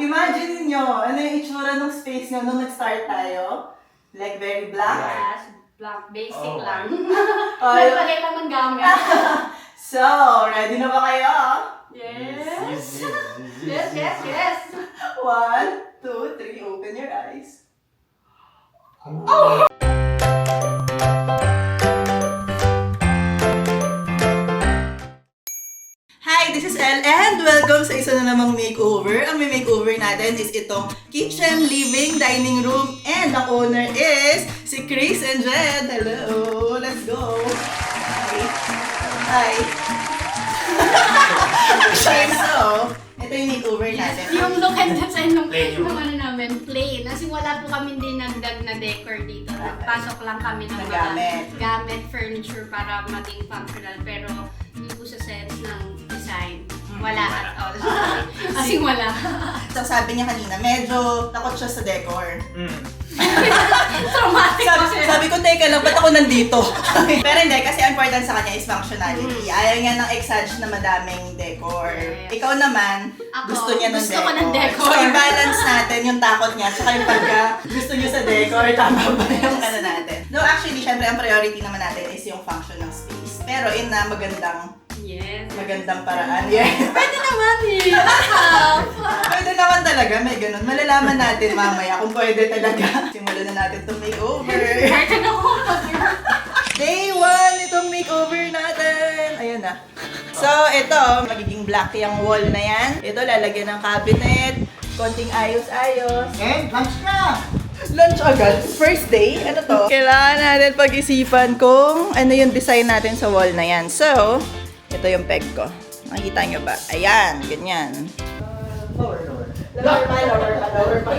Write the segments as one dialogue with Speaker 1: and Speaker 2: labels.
Speaker 1: Imagine nyo, ano yung itsura ng space nyo nung nag-start tayo? Like very black?
Speaker 2: Yes, black. Basic lang.
Speaker 1: Oh,
Speaker 2: Nagpagay lang ng gamit.
Speaker 1: So, ready na ba kayo?
Speaker 2: Yes. Yes.
Speaker 1: 1, 2, 3, open your eyes. Hi, this is Elle and welcome sa isa na namang makeover. Ang may makeover natin is itong kitchen, living, dining room, and ang owner is si Chris and Jed. Hello! Let's go! Hi! Okay, so, ito yung makeover natin.
Speaker 2: Yung look and design ng ano namin, plain. Kasi wala po kami dinagdag na decor dito. Nagpasok lang kami ng mga gamit, furniture para maging functional. Pero hindi po sa sense ng design. Wala at all. Kasi wala.
Speaker 1: So, sabi niya kanina, medyo takot siya sa decor.
Speaker 2: Traumatic kasi.
Speaker 1: Sabi ko, teka lang, ba't ako nandito? Pero hindi, kasi important sa kanya is functionality. Ayaw niya ng exage na madaming decor.
Speaker 2: Yes.
Speaker 1: Ikaw naman,
Speaker 2: Ako,
Speaker 1: gusto niya ng
Speaker 2: gusto
Speaker 1: decor.
Speaker 2: ko ng decor.
Speaker 1: So, i-balance natin yung takot niya, tsaka yung pagka gusto niya sa decor, tama ba yung ano natin? No, actually, syempre, ang priority naman natin is yung function ng space. Pero in na magandang paraan. Yes.
Speaker 2: Pwede naman eh.
Speaker 1: Pwede naman talaga, may ganun. Malalaman natin mamaya kung pwede talaga. Simulan na natin itong makeover. Day 1 itong makeover natin. Ayan na. So, ito, magiging black yung wall na yan. Ito, lalagyan ng cabinet. Konting ayos-ayos.
Speaker 3: And lunch na!
Speaker 1: Lunch agad. First day, ano to? Kailangan natin pag-isipan kung ano yung design natin sa wall na yan. So, ito yung peg ko. Makikita nyo ba? Ayan, ganyan.
Speaker 3: Lower.
Speaker 1: Lower pa.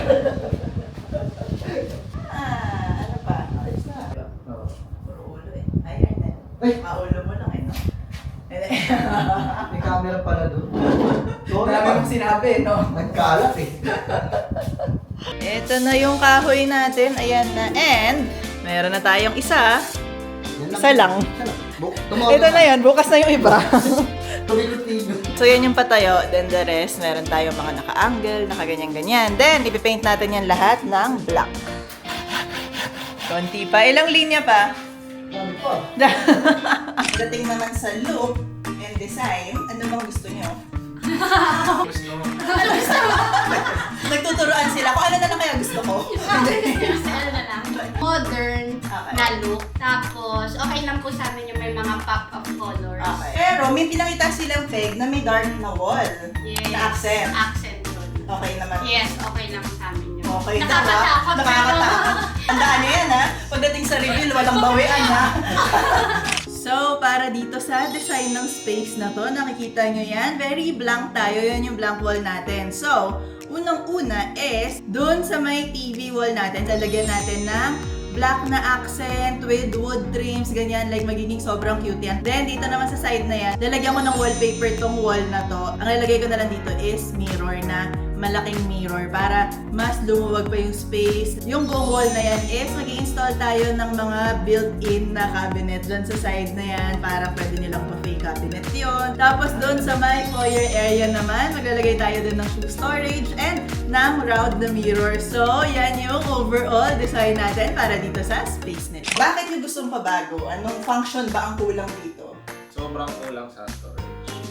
Speaker 1: Ano pa?
Speaker 3: Ayos na.
Speaker 1: Puro ulo eh. Ayan eh.
Speaker 3: Ay!
Speaker 1: Maulo mo lang eh, no?
Speaker 3: May camera pala doon.
Speaker 1: Marami mong sinabi, no?
Speaker 3: Nagkalat eh.
Speaker 1: Ito na yung kahoy natin. Ayan na. And, meron na tayong isa. Isa lang. Ito na yan. Bukas na yung iba.
Speaker 3: Tumikot-tigil.
Speaker 1: So, yan yung patayo. Then, the rest, meron tayong mga naka-angle, naka-ganyan-ganyan. Then, ipipaint natin yan lahat ng black. Konti pa. Ilang linya pa?
Speaker 3: Dami pa.
Speaker 1: Dating naman sa look and design, ano bang gusto nyo? Nagtuturoan sila kung ano na lang kaya gusto ko.
Speaker 2: Modern
Speaker 1: Okay.
Speaker 2: na look. Tapos, okay lang po sa amin yung may mga pop of colors.
Speaker 1: Okay. Pero may pinakita silang peg na may dark na wall.
Speaker 2: Yes.
Speaker 1: Na accent.
Speaker 2: Accent yun.
Speaker 1: Okay naman.
Speaker 2: Yes, okay lang sa amin yun.
Speaker 1: Okay daw,
Speaker 2: Nakakatakot,
Speaker 1: Nakakatakot. Tandaan nyo yan, ha? Pagdating sa reveal, walang bawian, ha? So, para dito sa design ng space na to, nakikita nyo yan, very blank tayo. Yan yung blank wall natin. So, unang-una is, dun sa may TV wall natin, lalagyan natin ng black na accent with wood trims, ganyan, like magiging sobrang cute yan. Then, dito naman sa side na yan, lalagyan ko ng wallpaper tong wall na to. Ang lalagay ko na lang dito is mirror na malaking mirror para mas lumuwag pa yung space. Yung buong wall na yan is mag-i-install tayo ng mga built-in na cabinet dyan sa side na yan para pwede nilang pa-fake cabinet yun. Tapos doon sa my foyer area naman, maglalagay tayo din ng shoe storage and ng round na mirror. So, yan yung overall design natin para dito sa space net. Bakit yung gustong pabago? Anong function ba ang kulang dito?
Speaker 4: Sobrang kulang sa storage.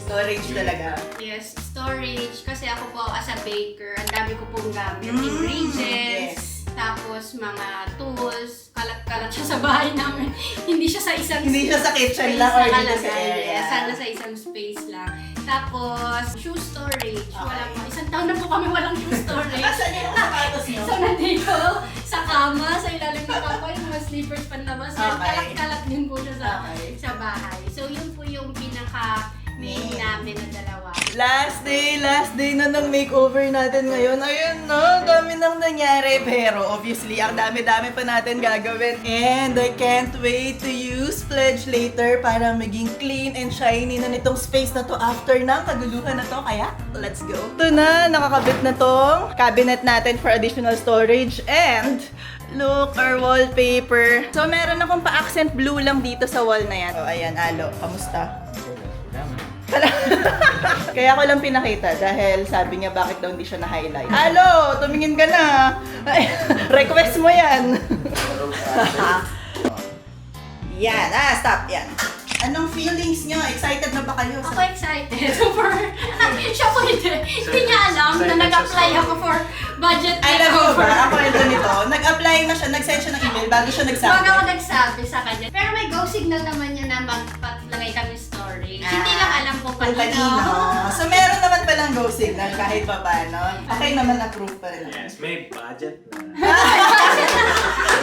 Speaker 1: Storage talaga.
Speaker 2: Yes, storage. Kasi ako po as a baker, ang dami ko pong gamit.
Speaker 1: Mm,
Speaker 2: Ingredients. Tapos mga tools. Kalat-kalat siya sa bahay namin. Hindi siya sa isang
Speaker 1: Hindi siya sa kitchen
Speaker 2: space
Speaker 1: lang or dito sa
Speaker 2: nakalagay.
Speaker 1: area.
Speaker 2: Yes, sana sa isang space lang. Tapos, shoe storage. Wala po. Isang taon na po kami walang shoe storage.
Speaker 1: Asan yung sapatos nyo?
Speaker 2: So, nandito sa kama, sa ilalim ng kama, yung mga slippers panlabas.
Speaker 1: Okay.
Speaker 2: Kalat-kalat din po siya
Speaker 1: Okay.
Speaker 2: sa bahay. So, yun po yung pinaka-main namin na dalawa.
Speaker 1: Last day na ng makeover natin ngayon. Ayun no, dami nang nangyari. Pero obviously, ang dami-dami pa natin gagawin. And I can't wait to use Pledge later para maging clean and shiny na nitong space na to after ng kaguluhan na to. Kaya, let's go. Ito na, nakakabit na tong cabinet natin for additional storage. And look, our wallpaper. So, meron akong pa-accent blue lang dito sa wall na yan. So, ayan, Alo, kamusta? Kaya ko lang pinakita dahil sabi niya bakit daw hindi siya na-highlight. Halo, tumingin ka na. Request mo yan. Yan, stop yan. Anong feelings niyo? Excited na ba kayo?
Speaker 2: Ako excited. Super. Siya po hindi. Hindi niya alam na nag-apply ako for budget
Speaker 1: Alam mo
Speaker 2: takeover.
Speaker 1: ba, ako ito nito, nag-apply na siya, nag-send siya ng email bago siya nagsabi.
Speaker 2: Bago ako nagsabi sa kanya. Pero may go signal naman niya na magpatlagay kami story. Hindi lang alam ko
Speaker 1: Kung kanino. So meron naman palang go signal kahit pa paano. Okay naman, approve pa rin.
Speaker 4: Yes, may budget na.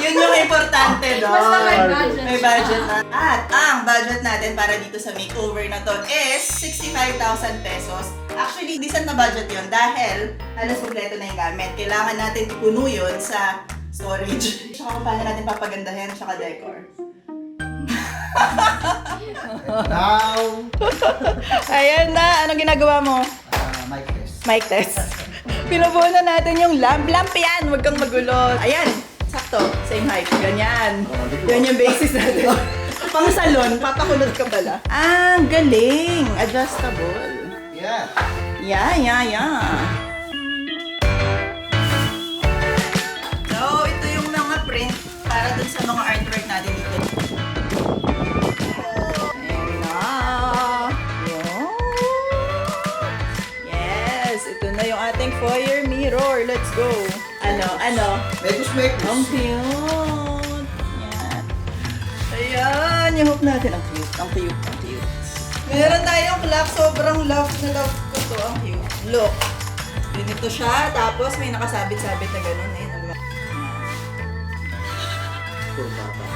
Speaker 1: Yun yung importante doon.
Speaker 2: Basta may budget.
Speaker 1: May budget na. At ang budget natin para dito sa makeover na to is 65,000 pesos. Actually, decent na budget yun dahil halos kompleto na yung gamit. Kailangan natin puno yun sa storage. Tsaka kung paano natin papagandahin, tsaka decor.
Speaker 3: Now,
Speaker 1: Ayan na. Anong ginagawa mo?
Speaker 3: mic test.
Speaker 1: Mic test. Pinubuo na natin yung lamp. Lamp yan! Huwag kang magulo. Ayan. Sakto. Same height. Ganyan. Yan yung basis natin. Pang salon, papakulod ka pala. Ang galing! Adjustable.
Speaker 3: Yeah.
Speaker 1: Yeah. So, ito yung mga print para dun sa mga artwork natin dito. Ayan na. Yun. Yes, ito na yung ating foyer mirror. Let's go. Ano?
Speaker 3: Mekus.
Speaker 1: Ang cute. Yan. Ayan, yung hook natin. Ang cute. Meron tayong clock. Sobrang love na love ko to. Ang cute. Look. Ganito siya. Tapos may nakasabit-sabit na ganun. Ayan. Ano ba?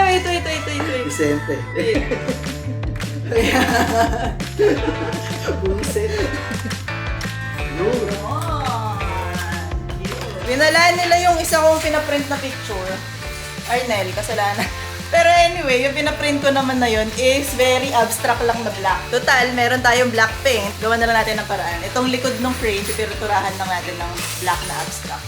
Speaker 1: Wait.
Speaker 3: Vicente. Buset. Yun.
Speaker 1: Binalaan nila yung isa kong pinaprint na picture. Arnel, kasalanan. Pero anyway, yung pinaprint ko naman na yun is very abstract lang na black. Total, meron tayong black paint. Gawa na lang natin ng paraan. Itong likod ng frame, pipirturahan lang natin ng black na abstract.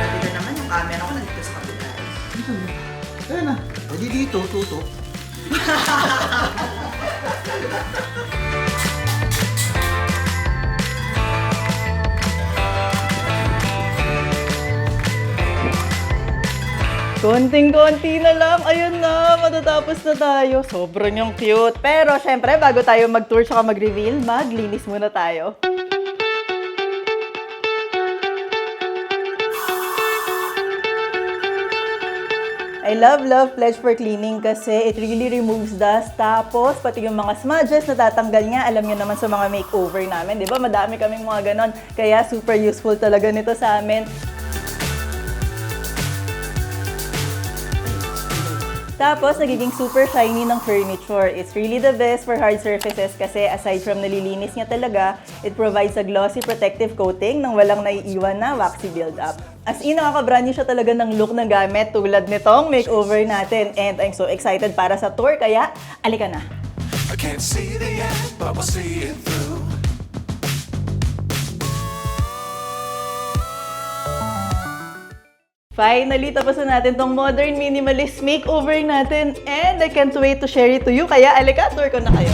Speaker 1: Dito naman yung camera ko nandito sa kabila.
Speaker 3: Kaya na. Pwede dito, tutok.
Speaker 1: Konting-konti na lang. Ayun na, matatapos na tayo. Sobrang yung cute. Pero syempre, bago tayo mag-tour tsaka mag-reveal, maglinis muna tayo. I love Pledge for Cleaning kasi it really removes dust. Tapos, pati yung mga smudges natatanggal niya. Alam niyo naman sa mga makeover namin, di ba? Madami kaming mga ganon. Kaya super useful talaga nito sa amin. Tapos, nagiging super shiny ng furniture. It's really the best for hard surfaces kasi aside from nalilinis niya talaga, it provides a glossy protective coating nang walang naiiwan na waxy build-up. As in, nakaka-brand new siya talaga ng look ng gamit tulad nitong makeover natin. And I'm so excited para sa tour, kaya alika na!
Speaker 5: I can't see the end, but we'll see it through.
Speaker 1: Finally, tapos na natin tong modern minimalist makeover natin. And I can't wait to share it to you. Kaya alika, tour ko na kayo.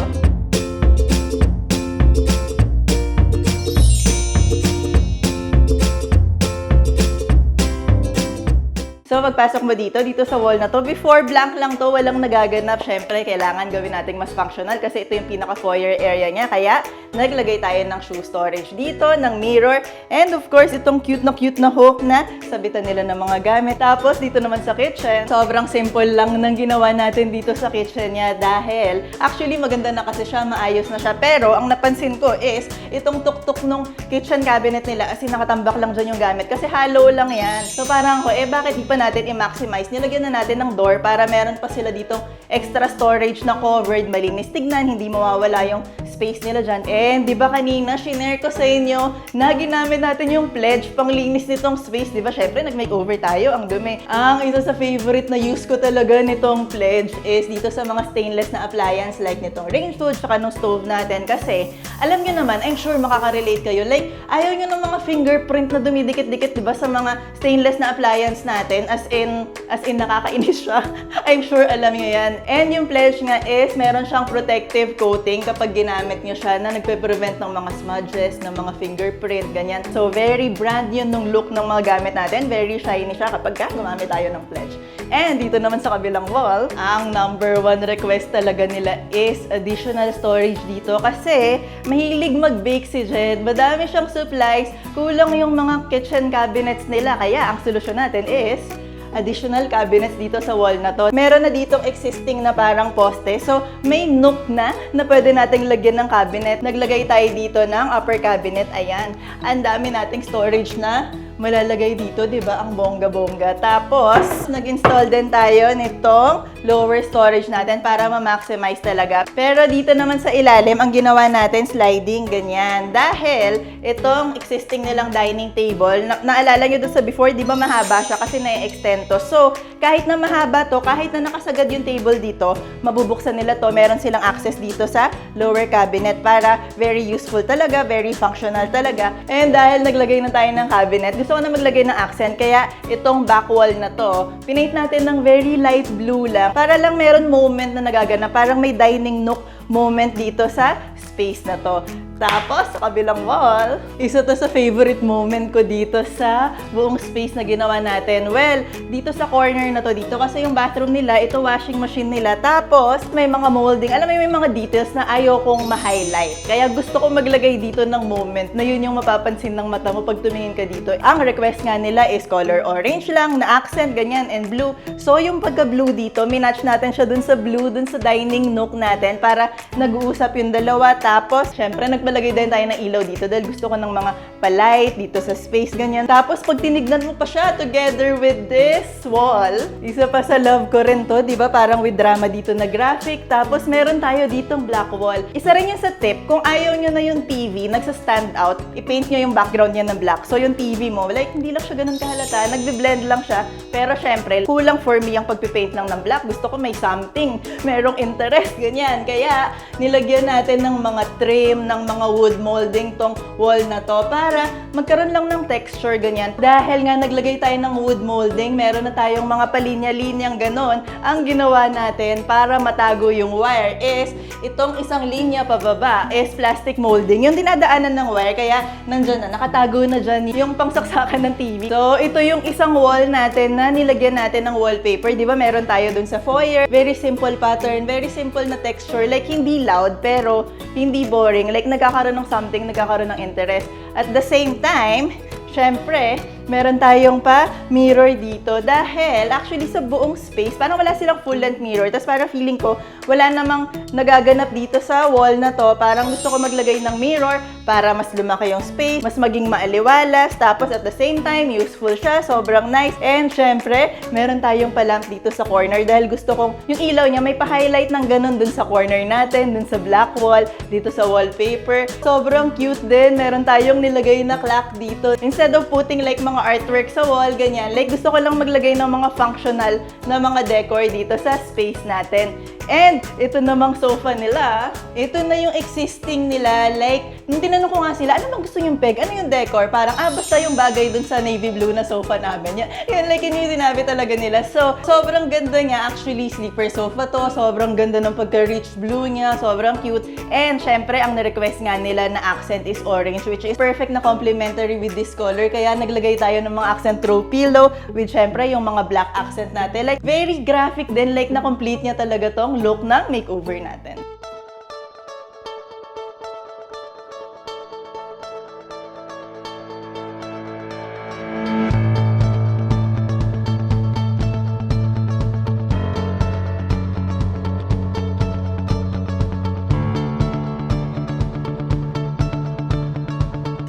Speaker 1: So, pagpasok mo dito sa wall na to, before blank lang to, walang nagaganap. Syempre, kailangan gawin nating mas functional kasi ito yung pinaka-foyer area niya. Kaya, naglagay tayo ng shoe storage dito, ng mirror, and of course, itong cute na hook na sabitan nila ng mga gamit. Tapos, dito naman sa kitchen, sobrang simple lang ng ginawa natin dito sa kitchen niya dahil, actually, maganda na kasi siya, maayos na siya. Pero, ang napansin ko is, itong tuktok nung kitchen cabinet nila, as in, nakatambak lang dyan yung gamit kasi hollow lang yan. So, parang ako, bakit di pa natin i-maximize, nilagyan na natin ng door para meron pa sila ditong extra storage na covered, malinis tignan, hindi mawawala yung space nila dyan. And di ba kanina, shinare ko sa inyo na ginamit natin yung pledge pang linis nitong space. Di ba, syempre, nag-makeover tayo, ang dumi. Ang isa sa favorite na use ko talaga nitong pledge is dito sa mga stainless na appliance like nitong range hood, saka nung stove natin. Kasi, alam nyo naman, I'm sure makaka-relate kayo. Like, ayaw nyo ng mga fingerprint na dumidikit-dikit, di ba, sa mga stainless na appliance natin. As in nakakainis siya. I'm sure alam nyo yan. And yung pledge nga is, meron siyang protective coating kapag ginamit nyo siya na nagpe-prevent ng mga smudges, ng mga fingerprint, ganyan. So, very brand yun nung look ng mga gamit natin. Very shiny siya kapag gumamit tayo ng pledge. And dito naman sa kabilang wall, ang number 1 request talaga nila is additional storage dito kasi mahilig mag-bake si Jed. Madami siyang supplies, kulang yung mga kitchen cabinets nila. Kaya ang solusyon natin is additional cabinets dito sa wall na to. Meron na ditong existing na parang poste. So, may nook na pwede nating lagyan ng cabinet. Naglagay tayo dito ng upper cabinet. Ayan. Ang dami nating storage na malalagay dito, di ba? Ang bongga-bongga. Tapos, nag-install din tayo nitong lower storage natin para ma-maximize talaga. Pero dito naman sa ilalim, ang ginawa natin, sliding, ganyan. Dahil, itong existing nilang dining table, naalala nyo doon sa before, di ba mahaba siya kasi na-extend to. So, kahit na mahaba to, kahit na nakasagad yung table dito, mabubuksan nila to. Meron silang access dito sa lower cabinet para very useful talaga, very functional talaga. And dahil naglagay na tayo ng cabinet, gusto ko na maglagay ng accent, kaya itong back wall na to, pinaint natin ng very light blue lang, para lang meron moment na nagaganap, parang may dining nook moment dito sa space na to. Tapos, sa kabilang wall, isa to sa favorite moment ko dito sa buong space na ginawa natin. Well, dito sa corner na to, dito kasi yung bathroom nila, ito washing machine nila. Tapos, may mga molding. Alam mo, may mga details na ayaw kong ma-highlight. Kaya gusto ko maglagay dito ng moment na yun yung mapapansin ng mata mo pag tumingin ka dito. Ang request nga nila is color orange lang, na accent, ganyan, and blue. So, yung pagka-blue dito, minatch natin siya dun sa blue, dun sa dining nook natin para nag-uusap yung dalawa. Tapos, syempre, nagpalagay din tayo ng ilaw dito dahil gusto ko ng mga palight dito sa space, ganyan. Tapos, pag tinignan mo pa siya together with this wall, isa pa sa love ko rin to, di ba? Parang with drama dito na graphic. Tapos, meron tayo ditong black wall. Isa rin yung sa tip, kung ayaw nyo na yung TV, nagsa-stand out, i-paint nyo yung background niya ng black. So, yung TV mo, like, hindi lang siya ganun kahalata, nagbe-blend lang siya. Pero, syempre, kulang for me yung pagpipaint lang ng black. Gusto ko may something, merong interest, ganyan. Kaya, nilagyan natin ng mga trim, ng mga wood molding tong wall na to para magkaroon lang ng texture, ganyan. Dahil nga naglagay tayo ng wood molding, meron na tayong mga palinya-linyang ganon. Ang ginawa natin para matago yung wire is itong isang linya pababa is plastic molding. Yung dinadaanan ng wire, kaya nandyan na, nakatago na dyan yung pangsaksakan ng TV. So, ito yung isang wall natin na nilagyan natin ng wallpaper. Di ba meron tayo dun sa foyer? Very simple pattern, very simple na texture. Like, hindi loud, pero hindi boring. Like, nagkakaroon ng something, nagkakaroon ng interest. At the same time, syempre, meron tayong pa mirror dito dahil actually sa buong space, parang wala silang full-length mirror. Tapos parang feeling ko, wala namang nagaganap dito sa wall na to. Parang gusto ko maglagay ng mirror para mas lumaki yung space, mas maging maaliwalas. Tapos at the same time, useful siya, sobrang nice. And syempre, meron tayong pa-lamp dito sa corner dahil gusto kong yung ilaw niya may pa-highlight ng ganun dun sa corner natin, dun sa black wall, dito sa wallpaper. Sobrang cute din. Meron tayong nilagay na clock dito. Instead of putting like mga artwork sa wall, ganyan. Like, gusto ko lang maglagay ng mga functional na mga decor dito sa space natin. And, ito namang sofa nila, ito na yung existing nila. Like, nung tinanong ko nga sila, ano bang gusto yung peg? Ano yung decor? Parang, basta yung bagay dun sa navy blue na sofa namin. Yan, like, yun yung sinabi talaga nila. So, sobrang ganda niya. Actually, sleeper sofa to. Sobrang ganda ng pagka-rich blue niya. Sobrang cute. And, syempre, ang na-request nga nila na accent is orange, which is perfect na complementary with this color. Kaya, naglagay tayo ng mga accent throw pillow with, syempre, yung mga black accent natin. Like, very graphic din. Like, na-complete niya talaga tong look ng makeover natin.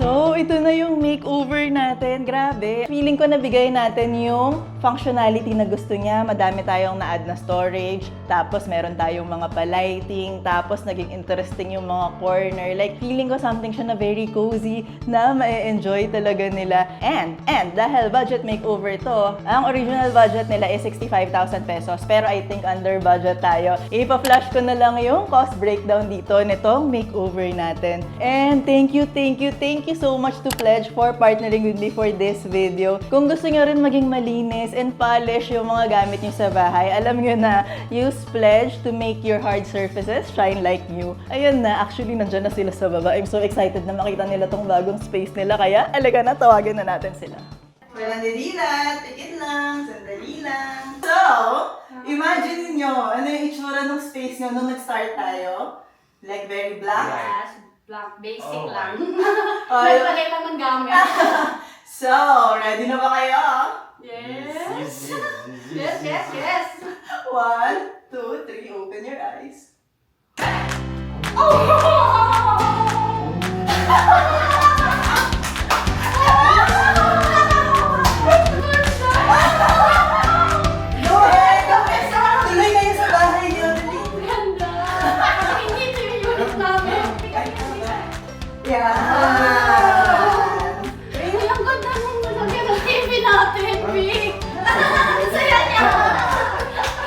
Speaker 1: So, ito na yung makeover natin. Grabe. feeling ko nabigay natin yung functionality na gusto niya. Madami tayong na-add na storage, tapos meron tayong mga pa-lighting, tapos naging interesting yung mga corner. Like, feeling ko something siya na very cozy, na ma-enjoy talaga nila. And dahil budget makeover to, ang original budget nila is 65,000 pesos. Pero I think under budget tayo. Ipa-flash ko na lang yung cost breakdown dito nitong makeover natin. And thank you so much to Pledge for partnering with me for this video. Kung gusto nyo rin maging malinis and polish yung mga gamit nyo sa bahay, alam nyo na, use Pledge to make your hard surfaces shine like new. Ayun na, actually nandyan na sila sa baba. I'm so excited na makita nila tong bagong space nila, kaya alaga na, tawagin na natin sila. Walang dililan, tikit lang, sandali lang. So, imagine nyo, ano yung itsura ng space nyo nung nag-start tayo? Like very black?
Speaker 2: Yes, blank, basic
Speaker 4: Oh,
Speaker 2: lang.
Speaker 1: Oh,
Speaker 2: Nagpalay lang ng gamit.
Speaker 1: So, ready na ba kayo?
Speaker 2: Yes. Yes.
Speaker 1: 1, 2, 3, open your eyes. Go ahead! Tuloy kayo sa bahay niyo.
Speaker 2: Ganda. Kasi hindi ito yung unit namin.
Speaker 1: Yan!
Speaker 2: Ay, ang ganda nung nalagyan ng TV natin, Vic. Ang saya niya.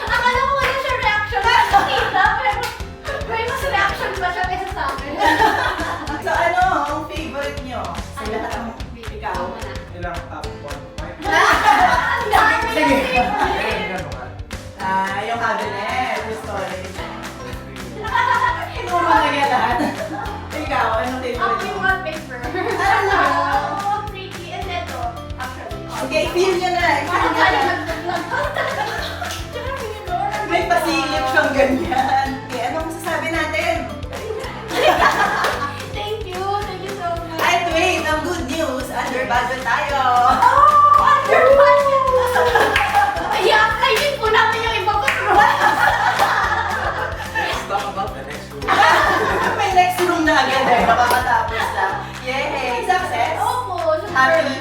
Speaker 2: Akala ko wala siya reaction sa kita, pero may mas reaction ba siya kaysa sa akin?
Speaker 1: So ano ang favorite niyo? Sa lahat ng ikaw?
Speaker 4: Ilang top 1, 5?
Speaker 2: Ang dami
Speaker 1: Sige.
Speaker 4: Gano'n ka?
Speaker 1: Yung cabinet, yung storage. Inuman na yan lahat. Ikaw, anong
Speaker 2: Ang
Speaker 1: favorite
Speaker 2: yung
Speaker 1: mo?
Speaker 2: wallpaper.
Speaker 1: Ano?
Speaker 2: Oh, pretty. And ito, actually.
Speaker 1: Okay, feel nyo na. Feel
Speaker 2: Parang
Speaker 1: nyo
Speaker 2: tayo
Speaker 1: na.
Speaker 2: nag-vlog.
Speaker 1: May pasilip siyang ganyan. Okay, anong masasabi natin?
Speaker 2: Thank you so much.
Speaker 1: At wait, ang good news, under budget tayo.
Speaker 2: Oh, under budget. I-apply din po namin yung iba ko.
Speaker 4: Let's talk about the next room.
Speaker 1: May next room na agad eh, makakatapos na. Yay! Success!
Speaker 2: Opo, super.
Speaker 1: Happy